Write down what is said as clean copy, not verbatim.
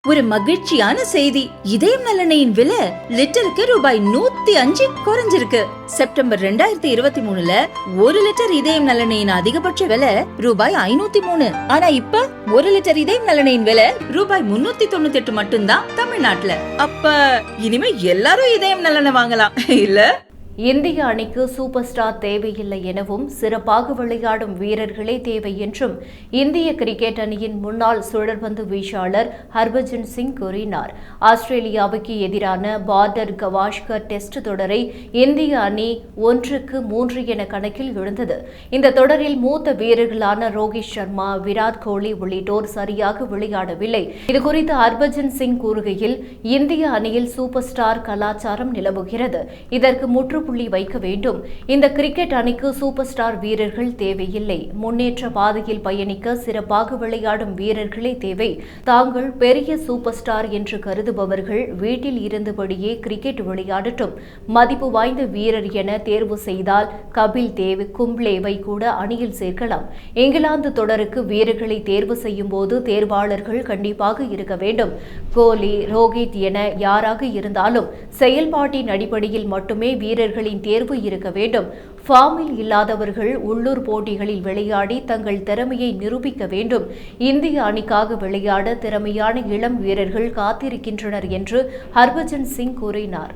ஒரு மகிழ்ச்சியான செய்தி. இதயம் நலனையின் விலை லிட்டருக்கு ரூபாய் 105 குறைஞ்சிருக்கு. செப்டம்பர் 2023ல 1 லிட்டர் இதயம் நலனையின் அதிகபட்ச விலை ரூபாய் 503. ஆனா இப்ப 1 லிட்டர் இதயம் நலனையின் விலை ரூபாய் 398 மட்டும்தான் தமிழ்நாட்டுல. அப்ப இனிமே எல்லாரும் இதயம் நலனை வாங்கலாம் இல்ல? இந்திய அணிக்கு சூப்பர் ஸ்டார் தேவையில்லை எனவும் சிறப்பாக விளையாடும் வீரர்களே தேவை என்றும் இந்திய கிரிக்கெட் அணியின் முன்னாள் சுழற்பந்து வீச்சாளர் ஹர்பஜன் சிங் கூறினார். ஆஸ்திரேலியாவுக்கு எதிரான பார்டர் கவாஸ்கர் டெஸ்ட் தொடரை இந்திய அணி 1-3 என கணக்கில் இழந்தது. இந்த தொடரில் மூத்த வீரர்களான ரோஹித் சர்மா, விராட் கோலி உள்ளிட்டோர் சரியாக விளையாடவில்லை. இதுகுறித்து ஹர்பஜன் சிங் கூறுகையில், இந்திய அணியில் சூப்பர் ஸ்டார் கலாச்சாரம் நிலவுகிறது. இதற்கு முற்றுப்புள்ளி வைக்க வேண்டும். இந்த கிரிக்கெட் அணிக்கு சூப்பர் ஸ்டார் வீரர்கள் தேவையில்லை. முன்னேற்ற பாதையில் பயணிக்க சிறப்பாக விளையாடும் வீரர்களே தேவை. தாங்கள் பெரிய சூப்பர் ஸ்டார் என்று கருதுபவர்கள் வீட்டில் இருந்தபடியே கிரிக்கெட் விளையாடட்டும். மதிப்பு வாய்ந்த வீரர் என தேர்வு செய்தால் கபில் தேவ், கும்ப்ளேவை கூட அணியில் சேர்க்கலாம். இங்கிலாந்து தொடருக்கு வீரர்களை தேர்வு செய்யும் போது தேர்வாளர்கள் கண்டிப்பாக இருக்க வேண்டும். கோலி, ரோஹித் என யாராக இருந்தாலும் செயல்பாட்டின் அடிப்படையில் மட்டுமே வீரர்களின் தேர்வு இருக்க வேண்டும். ஃபார்மில் இல்லாதவர்கள் உள்ளூர் போட்டிகளில் விளையாடி தங்கள் திறமையை நிரூபிக்க வேண்டும். இந்திய அணிக்காக விளையாட திறமையான இளம் வீரர்கள் காத்திருக்கின்றனர் என்று ஹர்பஜன் சிங் கூறினார்.